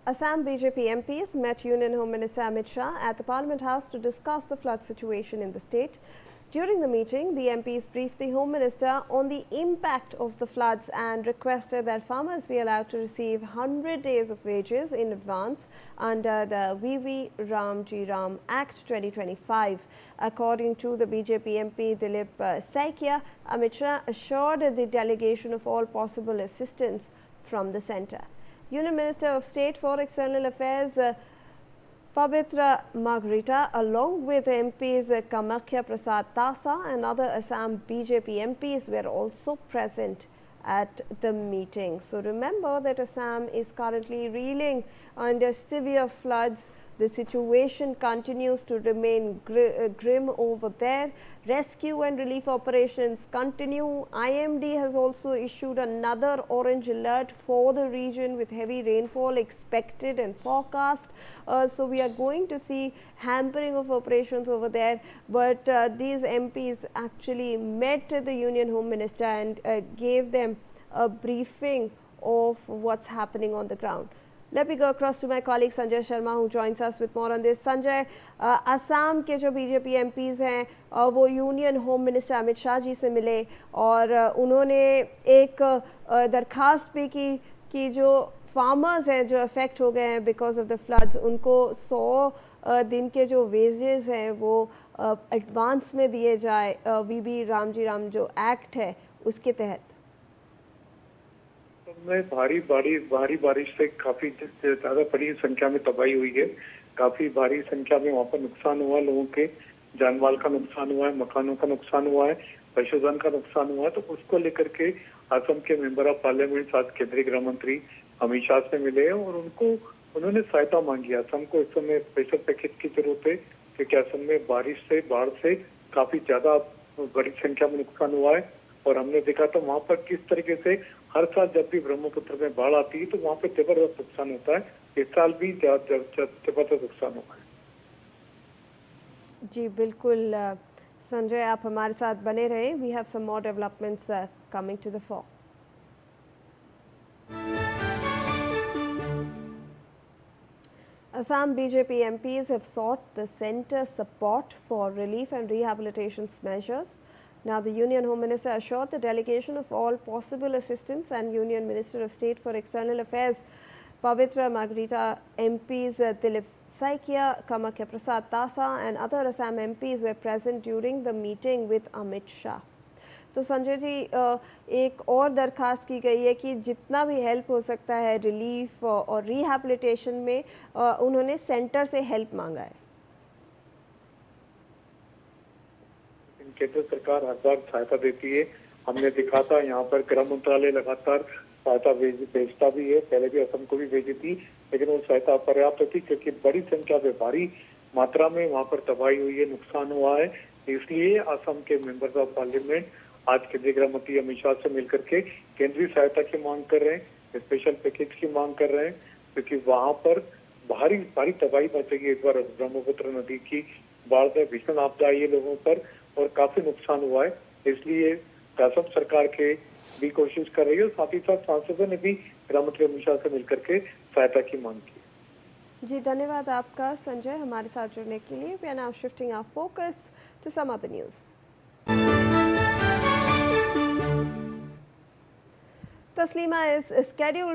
Assam BJP MPs met Union Home Minister Amit Shah at the Parliament House to discuss the flood situation in the state. During the meeting, the MPs briefed the Home Minister on the impact of the floods and requested that farmers be allowed to receive 100 days of wages in advance under the VV Ramji Ram Act 2025. According to the BJP MP Dilip Saikia, Amit Shah assured the delegation of all possible assistance from the centre. Union Minister of State for External Affairs Pabitra Margharita, along with MPs Kamakhya Prasad Tasa and other Assam BJP MPs, were also present at the meeting. So remember that Assam is currently reeling under severe floods. The situation continues to remain grim over there. Rescue and relief operations continue. IMD has also issued another orange alert for the region with heavy rainfall expected and forecast. So we are going to see hampering of operations over there. But these MPs actually met the Union Home Minister and gave them a briefing of what's happening on the ground. Let me go across to my colleague Sanjay Sharma, who joins us with more on this. Sanjay, Assam के जो BJP MPs हैं वो union home minister Amit Shah ji से मिले और उन्होंने एक दरखास्त भी की कि जो फार्मर्स हैं जो अफेक्ट हो गए हैं बिकॉज ऑफ द फ्लड्स, उनको 100 दिन के जो वेजेस हैं वो एडवांस में दिए जाए वीबी रामजी राम जो एक्ट है उसके तहत। में भारी बारिश से काफी ज्यादा बड़ी संख्या में तबाही हुई है। काफी भारी संख्या में वहाँ पर नुकसान हुआ, लोगों के जान माल का नुकसान हुआ है, मकानों का नुकसान हुआ है, पशुधन का नुकसान हुआ है। तो उसको लेकर के असम के मेंबर ऑफ पार्लियामेंट आज केंद्रीय गृह मंत्री अमित शाह से मिले और उन्होंने सहायता मांगी। असम को इस समय स्पेशल पैकेज की जरूरत है क्योंकि असम में बारिश से, बाढ़ से काफी ज्यादा बड़ी संख्या में नुकसान हुआ है और हमने देखा था वहाँ पर किस तरीके से हर साल जब भी ब्रह्मपुत्र में बाढ़ आती है तो वहाँ पे जबरदस्त नुकसान होता है। इस साल भी जबरदस्त नुकसान हुआ है। जी बिल्कुल संजय, आप हमारे साथ बने रहे। We have some more developments coming to the fore. Assam BJP MPs have sought the centre's support for relief and rehabilitation measures. Now, the Union Home Minister assured the delegation of all possible assistance, and Union Minister of State for External Affairs Pabitra Margharita, MPs Dilip Saikia, Kamakhya Prasad Tasa and other Assam MPs were present during the meeting with Amit Shah. तो संजय जी, एक और दरखास्त की गई है कि जितना भी हेल्प हो सकता है रिलीफ और रिहैबिलिटेशन में उन्होंने सेंटर से हेल्प मांगा है। केंद्र सरकार हर बार सहायता देती है। हमने दिखा था यहाँ पर गृह मंत्रालय लगातार सहायता भेजता भी है, पहले भी असम को भी भेजी थी, लेकिन वो सहायता अपर्याप्त थी क्योंकि बड़ी संख्या में भारी मात्रा में वहाँ पर तबाही हुई है, नुकसान हुआ है। इसलिए असम के मेंबर्स ऑफ पार्लियामेंट आज केंद्रीय गृह मंत्री अमित शाह से मिलकर के केंद्रीय सहायता की मांग कर रहे हैं, स्पेशल पैकेज की मांग कर रहे हैं क्योंकि वहाँ पर भारी तबाही मच गई है। इस बार ब्रह्मपुत्र नदी की बाढ़ में भीषण आपदा आई है लोगों पर और काफी नुकसान हुआ है। इसलिए असम सरकार के भी कोशिश कर रही है और साथ ही साथ सांसदों ने भी गृह मंत्री अमित शाह से मिलकर के सहायता की मांग की। जी धन्यवाद आपका संजय, हमारे साथ जुड़ने के लिए। We are now shifting our focus to some other news. Taslima is scheduled